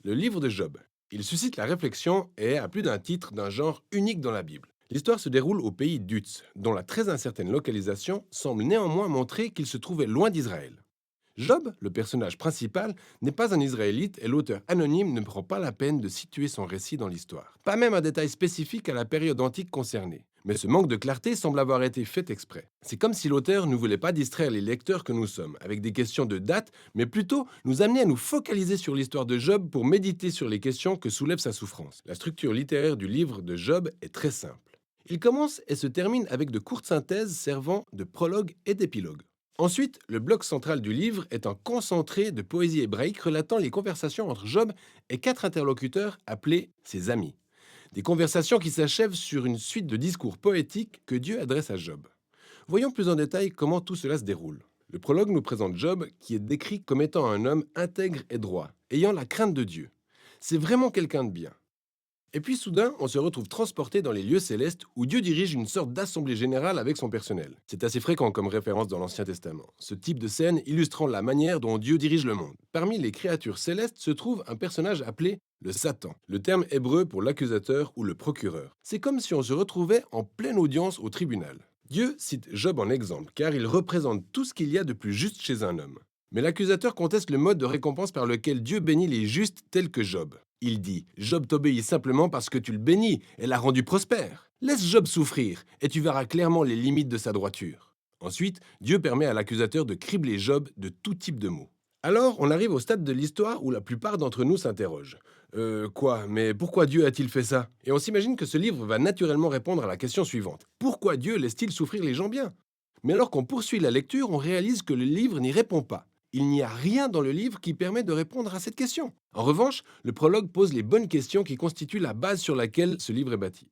Le livre de Job. Il suscite la réflexion et est, à plus d'un titre, d'un genre unique dans la Bible. L'histoire se déroule au pays d'Utz, dont la très incertaine localisation semble néanmoins montrer qu'il se trouvait loin d'Israël. Job, le personnage principal, n'est pas un Israélite et l'auteur anonyme ne prend pas la peine de situer son récit dans l'histoire. Pas même un détail spécifique à la période antique concernée. Mais ce manque de clarté semble avoir été fait exprès. C'est comme si l'auteur ne voulait pas distraire les lecteurs que nous sommes, avec des questions de date, mais plutôt nous amener à nous focaliser sur l'histoire de Job pour méditer sur les questions que soulève sa souffrance. La structure littéraire du livre de Job est très simple. Il commence et se termine avec de courtes synthèses servant de prologue et d'épilogue. Ensuite, le bloc central du livre est un concentré de poésie hébraïque relatant les conversations entre Job et quatre interlocuteurs appelés ses amis. Des conversations qui s'achèvent sur une suite de discours poétiques que Dieu adresse à Job. Voyons plus en détail comment tout cela se déroule. Le prologue nous présente Job qui est décrit comme étant un homme intègre et droit, ayant la crainte de Dieu. C'est vraiment quelqu'un de bien. Et puis soudain, on se retrouve transporté dans les lieux célestes où Dieu dirige une sorte d'assemblée générale avec son personnel. C'est assez fréquent comme référence dans l'Ancien Testament, ce type de scène illustrant la manière dont Dieu dirige le monde. Parmi les créatures célestes se trouve un personnage appelé le Satan, le terme hébreu pour l'accusateur ou le procureur. C'est comme si on se retrouvait en pleine audience au tribunal. Dieu cite Job en exemple car il représente tout ce qu'il y a de plus juste chez un homme. Mais l'accusateur conteste le mode de récompense par lequel Dieu bénit les justes tels que Job. Il dit, Job t'obéit simplement parce que tu le bénis et l'as rendu prospère. Laisse Job souffrir et tu verras clairement les limites de sa droiture. Ensuite, Dieu permet à l'accusateur de cribler Job de tout type de mots. Alors, on arrive au stade de l'histoire où la plupart d'entre nous s'interrogent. Quoi? Mais pourquoi Dieu a-t-il fait ça? Et on s'imagine que ce livre va naturellement répondre à la question suivante. Pourquoi Dieu laisse-t-il souffrir les gens bien? Mais alors qu'on poursuit la lecture, on réalise que le livre n'y répond pas. Il n'y a rien dans le livre qui permet de répondre à cette question. En revanche, le prologue pose les bonnes questions qui constituent la base sur laquelle ce livre est bâti.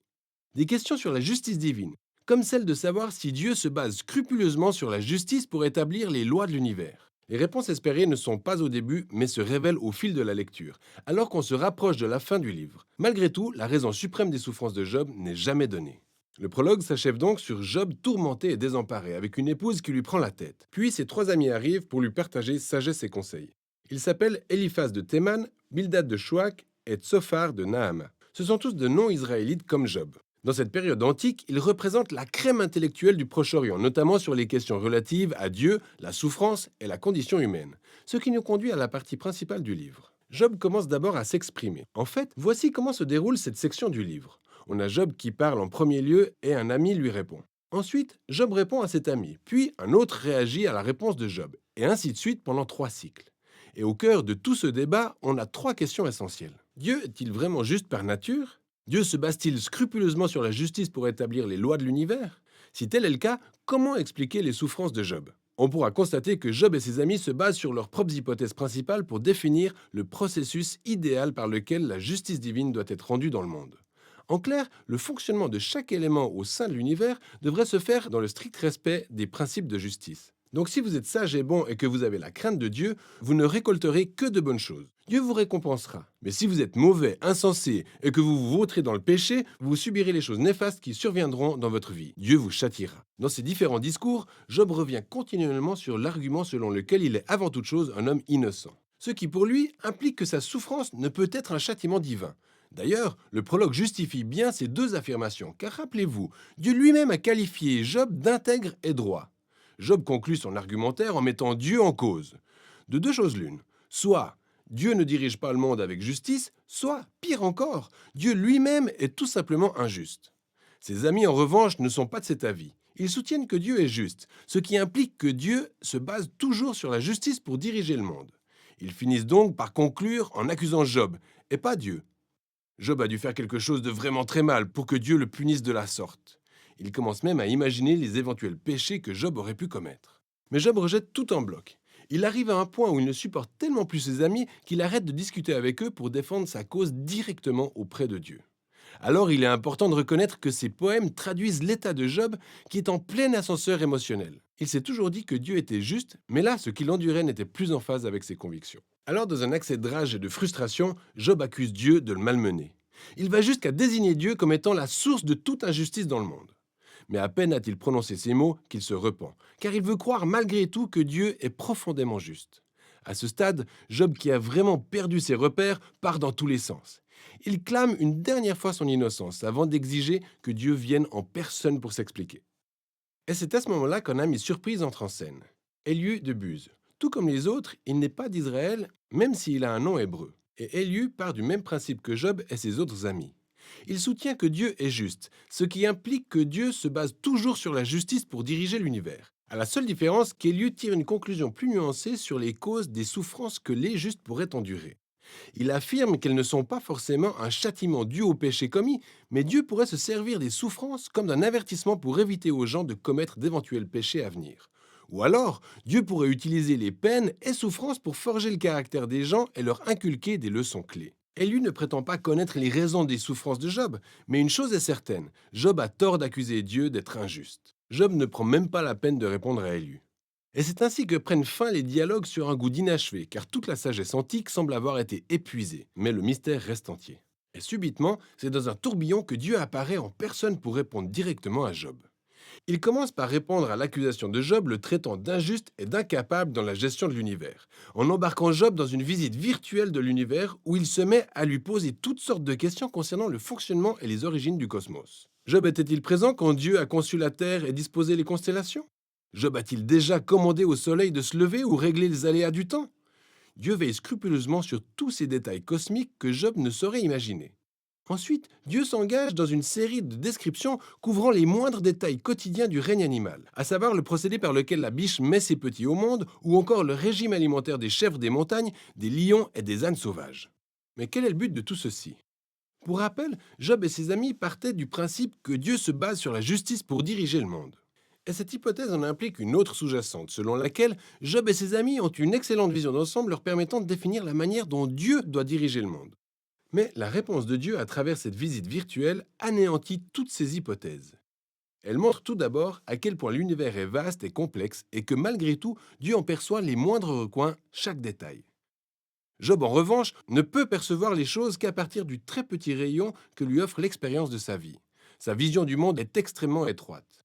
Des questions sur la justice divine, comme celle de savoir si Dieu se base scrupuleusement sur la justice pour établir les lois de l'univers. Les réponses espérées ne sont pas au début, mais se révèlent au fil de la lecture, alors qu'on se rapproche de la fin du livre. Malgré tout, la raison suprême des souffrances de Job n'est jamais donnée. Le prologue s'achève donc sur Job tourmenté et désemparé, avec une épouse qui lui prend la tête. Puis ses trois amis arrivent pour lui partager sagesse et conseils. Ils s'appellent Eliphaz de Théman, Bildad de Chouac et Tsophar de Naama. Ce sont tous de non-israélites comme Job. Dans cette période antique, ils représentent la crème intellectuelle du Proche-Orient, notamment sur les questions relatives à Dieu, la souffrance et la condition humaine. Ce qui nous conduit à la partie principale du livre. Job commence d'abord à s'exprimer. En fait, voici comment se déroule cette section du livre. On a Job qui parle en premier lieu et un ami lui répond. Ensuite, Job répond à cet ami, puis un autre réagit à la réponse de Job, et ainsi de suite pendant 3 cycles. Et au cœur de tout ce débat, on a 3 questions essentielles. Dieu est-il vraiment juste par nature? Dieu se base-t-il scrupuleusement sur la justice pour établir les lois de l'univers? Si tel est le cas, comment expliquer les souffrances de Job? On pourra constater que Job et ses amis se basent sur leurs propres hypothèses principales pour définir le processus idéal par lequel la justice divine doit être rendue dans le monde. En clair, le fonctionnement de chaque élément au sein de l'univers devrait se faire dans le strict respect des principes de justice. Donc si vous êtes sage et bon et que vous avez la crainte de Dieu, vous ne récolterez que de bonnes choses. Dieu vous récompensera. Mais si vous êtes mauvais, insensé et que vous vous vautrez dans le péché, vous subirez les choses néfastes qui surviendront dans votre vie. Dieu vous châtiera. Dans ces différents discours, Job revient continuellement sur l'argument selon lequel il est avant toute chose un homme innocent. Ce qui pour lui implique que sa souffrance ne peut être un châtiment divin. D'ailleurs, le prologue justifie bien ces deux affirmations, car rappelez-vous, Dieu lui-même a qualifié Job d'intègre et droit. Job conclut son argumentaire en mettant Dieu en cause. De deux choses l'une. Soit Dieu ne dirige pas le monde avec justice, soit, pire encore, Dieu lui-même est tout simplement injuste. Ses amis, en revanche, ne sont pas de cet avis. Ils soutiennent que Dieu est juste, ce qui implique que Dieu se base toujours sur la justice pour diriger le monde. Ils finissent donc par conclure en accusant Job, et pas Dieu. Job a dû faire quelque chose de vraiment très mal pour que Dieu le punisse de la sorte. Il commence même à imaginer les éventuels péchés que Job aurait pu commettre. Mais Job rejette tout en bloc. Il arrive à un point où il ne supporte tellement plus ses amis qu'il arrête de discuter avec eux pour défendre sa cause directement auprès de Dieu. Alors il est important de reconnaître que ces poèmes traduisent l'état de Job qui est en plein ascenseur émotionnel. Il s'est toujours dit que Dieu était juste, mais là, ce qu'il endurait n'était plus en phase avec ses convictions. Alors, dans un accès de rage et de frustration, Job accuse Dieu de le malmener. Il va jusqu'à désigner Dieu comme étant la source de toute injustice dans le monde. Mais à peine a-t-il prononcé ces mots qu'il se repent, car il veut croire malgré tout que Dieu est profondément juste. À ce stade, Job, qui a vraiment perdu ses repères, part dans tous les sens. Il clame une dernière fois son innocence avant d'exiger que Dieu vienne en personne pour s'expliquer. Et c'est à ce moment-là qu'un ami surprise entre en scène. Éliu de Buz. Tout comme les autres, il n'est pas d'Israël, même s'il a un nom hébreu. Et Éliu part du même principe que Job et ses autres amis. Il soutient que Dieu est juste, ce qui implique que Dieu se base toujours sur la justice pour diriger l'univers. À la seule différence qu'Éliu tire une conclusion plus nuancée sur les causes des souffrances que les justes pourraient endurer. Il affirme qu'elles ne sont pas forcément un châtiment dû au péché commis, mais Dieu pourrait se servir des souffrances comme d'un avertissement pour éviter aux gens de commettre d'éventuels péchés à venir. Ou alors, Dieu pourrait utiliser les peines et souffrances pour forger le caractère des gens et leur inculquer des leçons clés. Élu ne prétend pas connaître les raisons des souffrances de Job, mais une chose est certaine, Job a tort d'accuser Dieu d'être injuste. Job ne prend même pas la peine de répondre à Élu. Et c'est ainsi que prennent fin les dialogues sur un goût d'inachevé, car toute la sagesse antique semble avoir été épuisée, mais le mystère reste entier. Et subitement, c'est dans un tourbillon que Dieu apparaît en personne pour répondre directement à Job. Il commence par répondre à l'accusation de Job, le traitant d'injuste et d'incapable dans la gestion de l'univers, en embarquant Job dans une visite virtuelle de l'univers où il se met à lui poser toutes sortes de questions concernant le fonctionnement et les origines du cosmos. Job était-il présent quand Dieu a conçu la Terre et disposé les constellations? Job a-t-il déjà commandé au soleil de se lever ou réglé les aléas du temps? Dieu veille scrupuleusement sur tous ces détails cosmiques que Job ne saurait imaginer. Ensuite, Dieu s'engage dans une série de descriptions couvrant les moindres détails quotidiens du règne animal, à savoir le procédé par lequel la biche met ses petits au monde, ou encore le régime alimentaire des chèvres des montagnes, des lions et des ânes sauvages. Mais quel est le but de tout ceci? Pour rappel, Job et ses amis partaient du principe que Dieu se base sur la justice pour diriger le monde. Et cette hypothèse en implique une autre sous-jacente, selon laquelle Job et ses amis ont une excellente vision d'ensemble leur permettant de définir la manière dont Dieu doit diriger le monde. Mais la réponse de Dieu à travers cette visite virtuelle anéantit toutes ces hypothèses. Elle montre tout d'abord à quel point l'univers est vaste et complexe et que malgré tout, Dieu en perçoit les moindres recoins, chaque détail. Job, en revanche, ne peut percevoir les choses qu'à partir du très petit rayon que lui offre l'expérience de sa vie. Sa vision du monde est extrêmement étroite.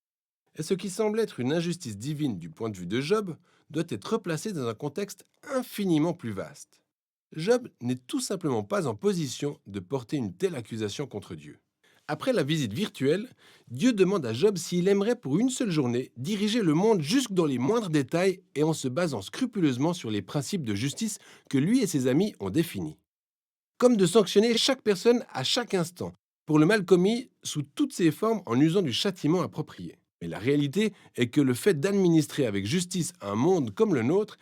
Et ce qui semble être une injustice divine du point de vue de Job doit être replacé dans un contexte infiniment plus vaste. Job n'est tout simplement pas en position de porter une telle accusation contre Dieu. Après la visite virtuelle, Dieu demande à Job s'il aimerait pour une seule journée diriger le monde jusque dans les moindres détails et en se basant scrupuleusement sur les principes de justice que lui et ses amis ont définis. Comme de sanctionner chaque personne à chaque instant pour le mal commis sous toutes ses formes en usant du châtiment approprié. Mais la réalité est que le fait d'administrer avec justice un monde comme le nôtre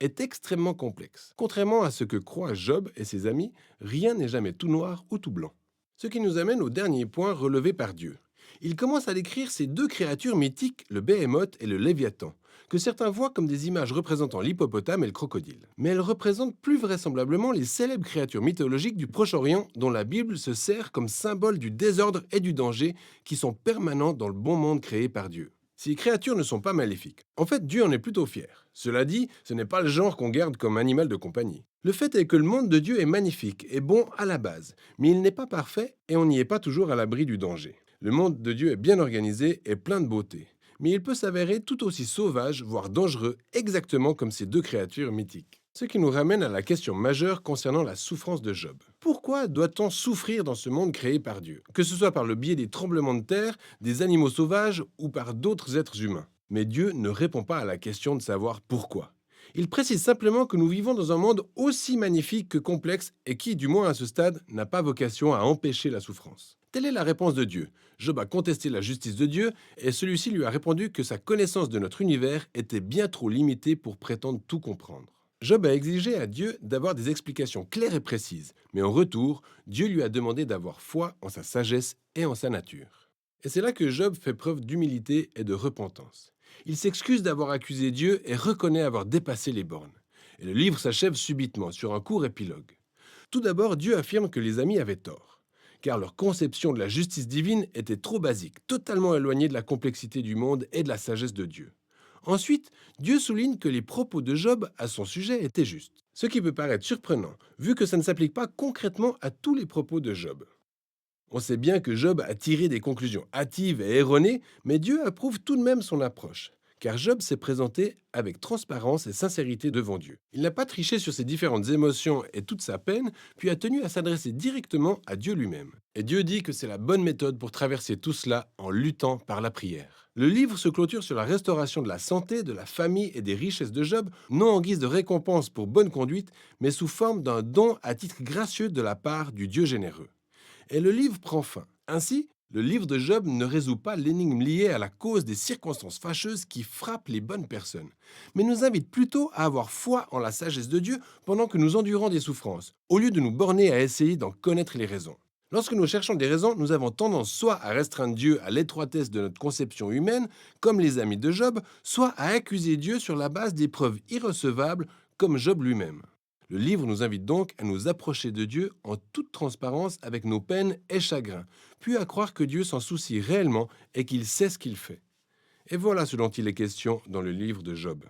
est extrêmement complexe. Contrairement à ce que croient Job et ses amis, rien n'est jamais tout noir ou tout blanc. Ce qui nous amène au dernier point relevé par Dieu. Il commence à décrire ces deux créatures mythiques, le Béhémoth et le Léviathan, que certains voient comme des images représentant l'hippopotame et le crocodile. Mais elles représentent plus vraisemblablement les célèbres créatures mythologiques du Proche-Orient dont la Bible se sert comme symbole du désordre et du danger qui sont permanents dans le bon monde créé par Dieu. Ces créatures ne sont pas maléfiques. En fait, Dieu en est plutôt fier. Cela dit, ce n'est pas le genre qu'on garde comme animal de compagnie. Le fait est que le monde de Dieu est magnifique et bon à la base, mais il n'est pas parfait et on n'y est pas toujours à l'abri du danger. Le monde de Dieu est bien organisé et plein de beauté, mais il peut s'avérer tout aussi sauvage, voire dangereux, exactement comme ces deux créatures mythiques. Ce qui nous ramène à la question majeure concernant la souffrance de Job. Pourquoi doit-on souffrir dans ce monde créé par Dieu, que ce soit par le biais des tremblements de terre, des animaux sauvages ou par d'autres êtres humains? Mais Dieu ne répond pas à la question de savoir pourquoi. Il précise simplement que nous vivons dans un monde aussi magnifique que complexe et qui, du moins à ce stade, n'a pas vocation à empêcher la souffrance. Telle est la réponse de Dieu. Job a contesté la justice de Dieu et celui-ci lui a répondu que sa connaissance de notre univers était bien trop limitée pour prétendre tout comprendre. Job a exigé à Dieu d'avoir des explications claires et précises, mais en retour, Dieu lui a demandé d'avoir foi en sa sagesse et en sa nature. Et c'est là que Job fait preuve d'humilité et de repentance. Il s'excuse d'avoir accusé Dieu et reconnaît avoir dépassé les bornes. Et le livre s'achève subitement sur un court épilogue. Tout d'abord, Dieu affirme que les amis avaient tort, car leur conception de la justice divine était trop basique, totalement éloignée de la complexité du monde et de la sagesse de Dieu. Ensuite, Dieu souligne que les propos de Job à son sujet étaient justes, ce qui peut paraître surprenant, vu que ça ne s'applique pas concrètement à tous les propos de Job. On sait bien que Job a tiré des conclusions hâtives et erronées, mais Dieu approuve tout de même son approche, car Job s'est présenté avec transparence et sincérité devant Dieu. Il n'a pas triché sur ses différentes émotions et toute sa peine, puis a tenu à s'adresser directement à Dieu lui-même. Et Dieu dit que c'est la bonne méthode pour traverser tout cela en luttant par la prière. Le livre se clôture sur la restauration de la santé, de la famille et des richesses de Job, non en guise de récompense pour bonne conduite, mais sous forme d'un don à titre gracieux de la part du Dieu généreux. Et le livre prend fin. Ainsi, le livre de Job ne résout pas l'énigme liée à la cause des circonstances fâcheuses qui frappent les bonnes personnes, mais nous invite plutôt à avoir foi en la sagesse de Dieu pendant que nous endurons des souffrances, au lieu de nous borner à essayer d'en connaître les raisons. Lorsque nous cherchons des raisons, nous avons tendance soit à restreindre Dieu à l'étroitesse de notre conception humaine, comme les amis de Job, soit à accuser Dieu sur la base des preuves irrecevables, comme Job lui-même. Le livre nous invite donc à nous approcher de Dieu en toute transparence avec nos peines et chagrins, puis à croire que Dieu s'en soucie réellement et qu'il sait ce qu'il fait. Et voilà ce dont il est question dans le livre de Job.